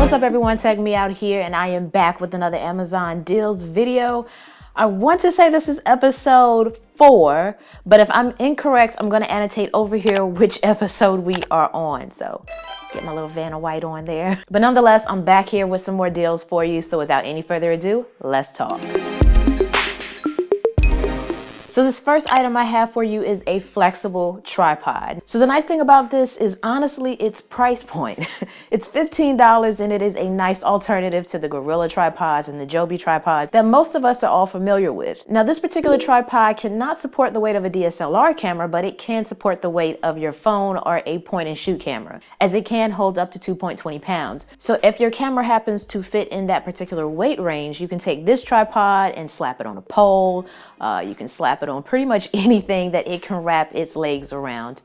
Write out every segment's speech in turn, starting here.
What's up everyone, Tag Me Out here, and I am back with another Amazon deals video. I want to say this is episode 4, but if I'm incorrect, I'm going to annotate over here which episode we are on. So get my little Vanna White on there. But nonetheless, I'm back here with some more deals for you. So without any further ado, let's talk. So this first item I have for you is a flexible tripod. So the nice thing about this is honestly its price point. It's $15 and it is a nice alternative to the Gorilla tripods and the Joby tripod that most of us are all familiar with. Now this particular tripod cannot support the weight of a DSLR camera, but it can support the weight of your phone or a point and shoot camera, as it can hold up to 2.20 pounds. So if your camera happens to fit in that particular weight range, you can take this tripod and slap it on a pole. You can slap it on pretty much anything that it can wrap its legs around,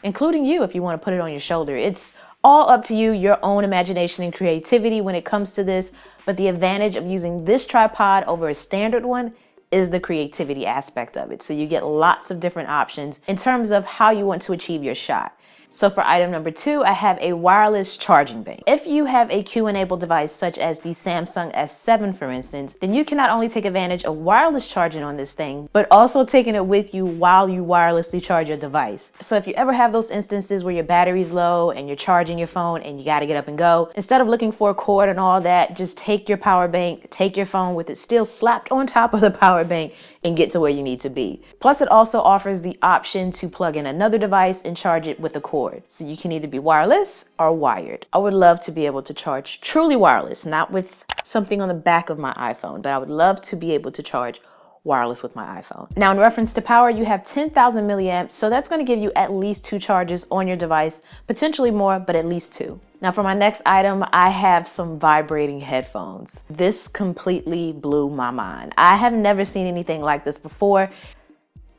including you if you want to put it on your shoulder. It's all up to you, your own imagination and creativity when it comes to this, but the advantage of using this tripod over a standard one is the creativity aspect of it. So you get lots of different options in terms of how you want to achieve your shot. So for item number 2, I have a wireless charging bank. If you have a Q-enabled device such as the Samsung S7 for instance, then you can not only take advantage of wireless charging on this thing, but also taking it with you while you wirelessly charge your device. So if you ever have those instances where your battery's low and you're charging your phone and you gotta get up and go, instead of looking for a cord and all that, just take your power bank, take your phone with it still slapped on top of the power bank and get to where you need to be. Plus it also offers the option to plug in another device and charge it with a cord. So you can either be wireless or wired. I would love to be able to charge truly wireless, not with something on the back of my iPhone, but I would love to be able to charge wireless with my iPhone. Now in reference to power, you have 10,000 milliamps, so that's going to give you at least 2 charges on your device, potentially more, but at least 2. Now for my next item, I have some vibrating headphones. This completely blew my mind. I have never seen anything like this before.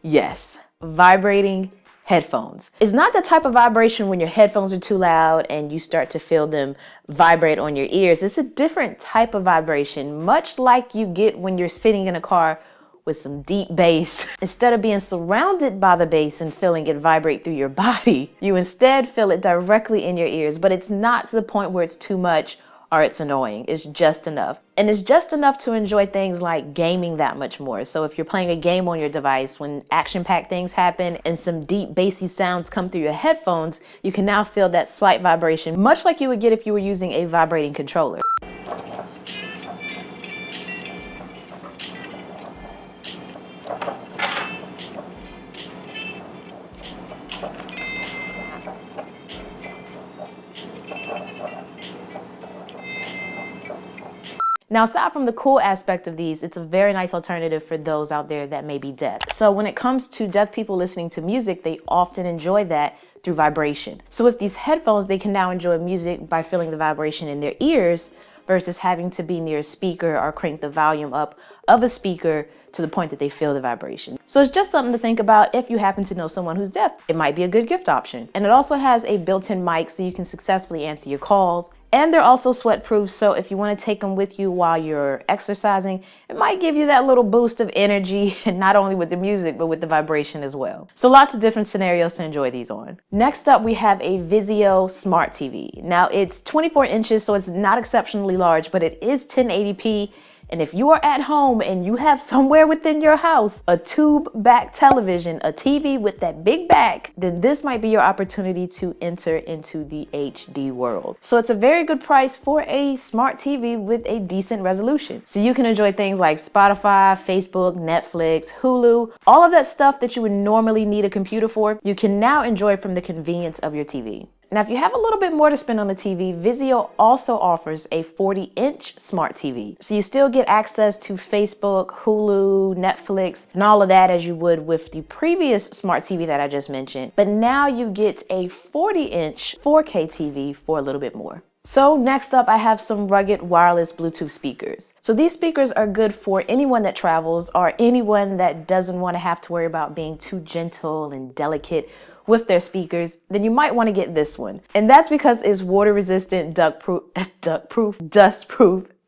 Yes, vibrating headphones. It's not the type of vibration when your headphones are too loud and you start to feel them vibrate on your ears. It's a different type of vibration, much like you get when you're sitting in a car with some deep bass. Instead of being surrounded by the bass and feeling it vibrate through your body, you instead feel it directly in your ears, but it's not to the point where it's too much or it's annoying. It's just enough. And it's just enough to enjoy things like gaming that much more. So if you're playing a game on your device, when action-packed things happen and some deep bassy sounds come through your headphones, you can now feel that slight vibration, much like you would get if you were using a vibrating controller. Now, aside from the cool aspect of these, it's a very nice alternative for those out there that may be deaf. So when it comes to deaf people listening to music, they often enjoy that through vibration. So with these headphones, they can now enjoy music by feeling the vibration in their ears versus having to be near a speaker or crank the volume up of a speaker to the point that they feel the vibration. So it's just something to think about if you happen to know someone who's deaf. It might be a good gift option. And it also has a built-in mic so you can successfully answer your calls. And they're also sweat-proof, so if you want to take them with you while you're exercising, it might give you that little boost of energy, and not only with the music, but with the vibration as well. So lots of different scenarios to enjoy these on. Next up, we have a Vizio Smart TV. Now it's 24 inches, so it's not exceptionally large, but it is 1080p. And if you are at home and you have somewhere within your house a tube back television, a TV with that big back, then this might be your opportunity to enter into the HD world. So it's a very good price for a smart TV with a decent resolution. So you can enjoy things like Spotify, Facebook, Netflix, Hulu, all of that stuff that you would normally need a computer for, you can now enjoy from the convenience of your TV. Now, if you have a little bit more to spend on the TV, Vizio also offers a 40-inch smart TV. So you still get access to Facebook, Hulu, Netflix, and all of that as you would with the previous smart TV that I just mentioned. But now you get a 40-inch 4K TV for a little bit more. So next up, I have some rugged wireless Bluetooth speakers. So these speakers are good for anyone that travels or anyone that doesn't want to have to worry about being too gentle and delicate with their speakers. Then you might want to get this one. And that's because it's water resistant, dustproof,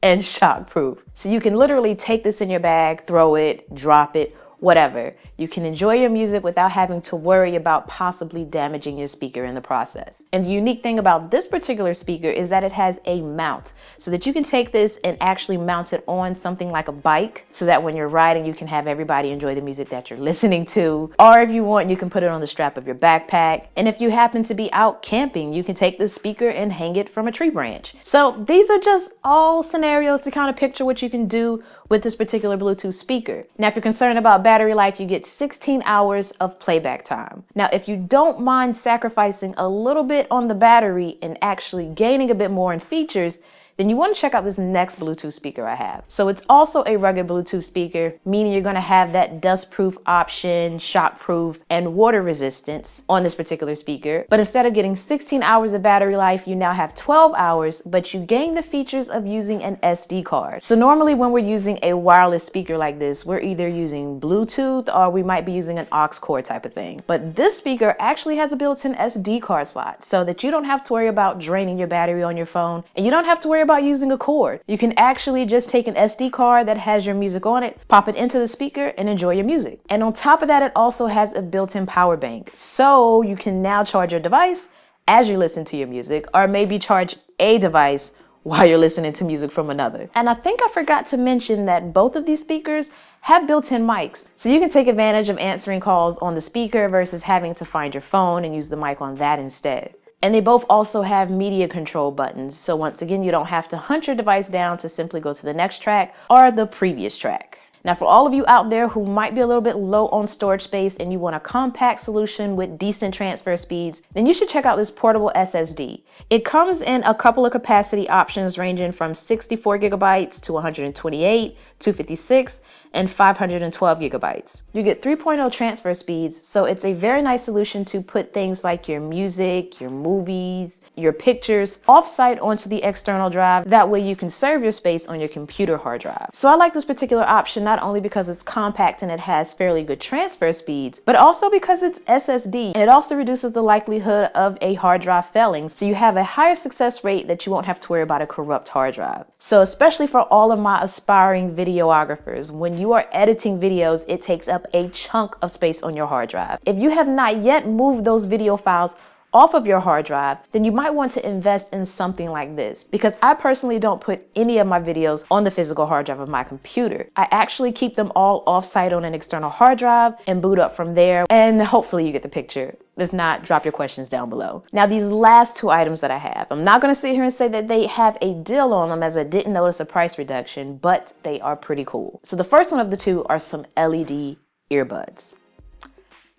and shockproof. So you can literally take this in your bag, throw it, drop it, whatever. You can enjoy your music without having to worry about possibly damaging your speaker in the process. And the unique thing about this particular speaker is that it has a mount, so that you can take this and actually mount it on something like a bike, so that when you're riding, you can have everybody enjoy the music that you're listening to. Or if you want, you can put it on the strap of your backpack. And if you happen to be out camping, you can take this speaker and hang it from a tree branch. So these are just all scenarios to kind of picture what you can do with this particular Bluetooth speaker. Now, if you're concerned about battery life, you get 16 hours of playback time. Now, if you don't mind sacrificing a little bit on the battery and actually gaining a bit more in features, then you want to check out this next Bluetooth speaker I have. So it's also a rugged Bluetooth speaker, meaning you're going to have that dust-proof option, shock-proof, and water resistance on this particular speaker. But instead of getting 16 hours of battery life, you now have 12 hours, but you gain the features of using an SD card. So normally when we're using a wireless speaker like this, we're either using Bluetooth or we might be using an aux cord type of thing. But this speaker actually has a built-in SD card slot, so that you don't have to worry about draining your battery on your phone, and you don't have to worry about using a cord. You can actually just take an SD card that has your music on it, pop it into the speaker, and enjoy your music. And on top of that, it also has a built-in power bank. So you can now charge your device as you listen to your music, or maybe charge a device while you're listening to music from another. And I think I forgot to mention that both of these speakers have built-in mics. So you can take advantage of answering calls on the speaker versus having to find your phone and use the mic on that instead. And they both also have media control buttons. So once again, you don't have to hunt your device down to simply go to the next track or the previous track. Now, for all of you out there who might be a little bit low on storage space and you want a compact solution with decent transfer speeds, then you should check out this portable SSD. It comes in a couple of capacity options ranging from 64 gigabytes to 128, 256, and 512 gigabytes. You get 3.0 transfer speeds, so it's a very nice solution to put things like your music, your movies, your pictures offsite onto the external drive. That way you can serve your space on your computer hard drive. So I like this particular option not only because it's compact and it has fairly good transfer speeds, but also because it's SSD, and it also reduces the likelihood of a hard drive failing, so you have a higher success rate that you won't have to worry about a corrupt hard drive. So especially for all of my aspiring videographers, when you are editing videos, it takes up a chunk of space on your hard drive. If you have not yet moved those video files off of your hard drive, then you might want to invest in something like this, because I personally don't put any of my videos on the physical hard drive of my computer. I actually keep them all off-site on an external hard drive and boot up from there, and hopefully you get the picture. If not, drop your questions down below. Now, these last two items that I have, I'm not going to sit here and say that they have a deal on them, as I didn't notice a price reduction, but they are pretty cool. So the first one of the two are some LED earbuds.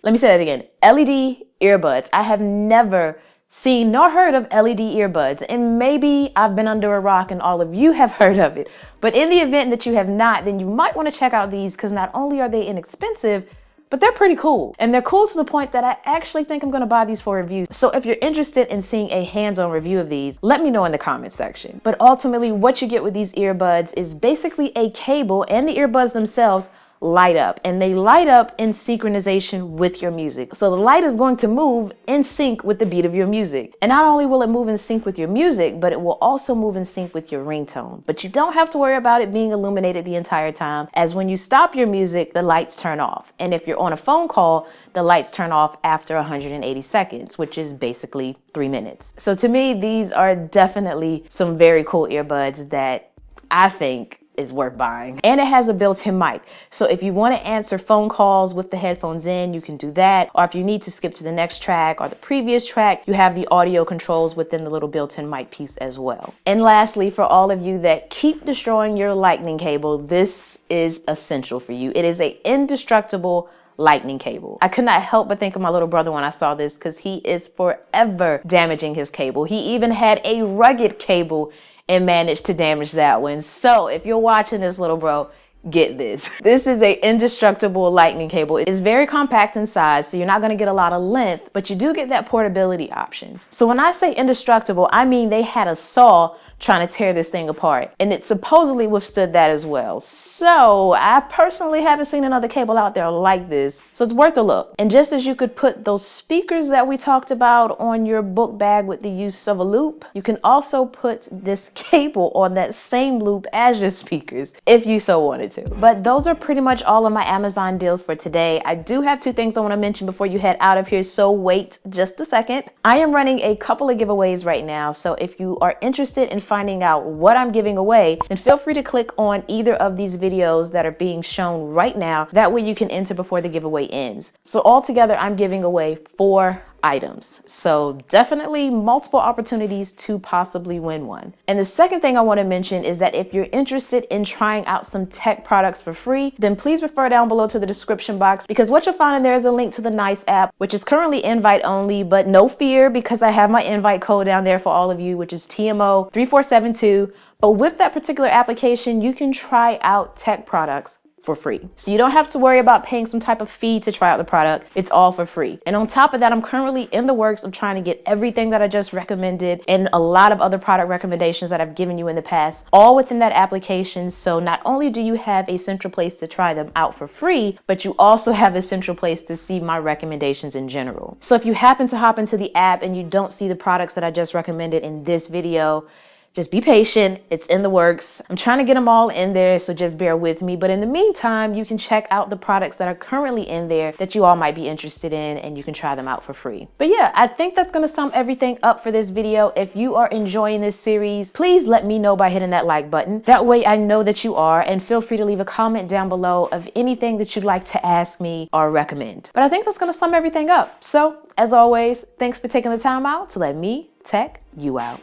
Let me say that again, LED earbuds. I have never seen nor heard of LED earbuds, and maybe I've been under a rock and all of you have heard of it. But in the event that you have not, then you might want to check out these, because not only are they inexpensive, but they're pretty cool. And they're cool to the point that I actually think I'm gonna buy these for reviews. So if you're interested in seeing a hands-on review of these, let me know in the comment section. But ultimately, what you get with these earbuds is basically a cable, and the earbuds themselves light up, and they light up in synchronization with your music. So the light is going to move in sync with the beat of your music. And not only will it move in sync with your music, but it will also move in sync with your ringtone. But you don't have to worry about it being illuminated the entire time, as when you stop your music, the lights turn off. And if you're on a phone call, the lights turn off after 180 seconds, which is basically 3 minutes. So to me, these are definitely some very cool earbuds that I think is worth buying. And it has a built-in mic. So if you want to answer phone calls with the headphones in, you can do that. Or if you need to skip to the next track or the previous track, you have the audio controls within the little built-in mic piece as well. And lastly, for all of you that keep destroying your lightning cable, this is essential for you. It is an indestructible lightning cable. I could not help but think of my little brother when I saw this, because he is forever damaging his cable. He even had a rugged cable and managed to damage that one. So if you're watching this, little bro, get this. This is a indestructible lightning cable. It is very compact in size, so you're not going to get a lot of length, but you do get that portability option. So when I say indestructible, I mean they had a saw trying to tear this thing apart. And it supposedly withstood that as well. So I personally haven't seen another cable out there like this. So it's worth a look. And just as you could put those speakers that we talked about on your book bag with the use of a loop, you can also put this cable on that same loop as your speakers if you so wanted to. But those are pretty much all of my Amazon deals for today. I do have two things I want to mention before you head out of here, so wait just a second. I am running a couple of giveaways right now, so if you are interested in finding out what I'm giving away, then feel free to click on either of these videos that are being shown right now. That way you can enter before the giveaway ends. So altogether, I'm giving away 4 items. So definitely multiple opportunities to possibly win one. And the second thing I want to mention is that if you're interested in trying out some tech products for free, then please refer down below to the description box, because what you'll find in there is a link to the Nice app, which is currently invite only, but no fear, because I have my invite code down there for all of you, which is TMO3472. But with that particular application, you can try out tech products for free. So you don't have to worry about paying some type of fee to try out the product. It's all for free. And on top of that, I'm currently in the works of trying to get everything that I just recommended and a lot of other product recommendations that I've given you in the past, all within that application. So not only do you have a central place to try them out for free, but you also have a central place to see my recommendations in general. So if you happen to hop into the app and you don't see the products that I just recommended in this video, just be patient, it's in the works. I'm trying to get them all in there, so just bear with me. But in the meantime, you can check out the products that are currently in there that you all might be interested in, and you can try them out for free. But yeah, I think that's gonna sum everything up for this video. If you are enjoying this series, please let me know by hitting that like button. That way I know that you are, and feel free to leave a comment down below of anything that you'd like to ask me or recommend. But I think that's gonna sum everything up. So as always, thanks for taking the time out to let me tech you out.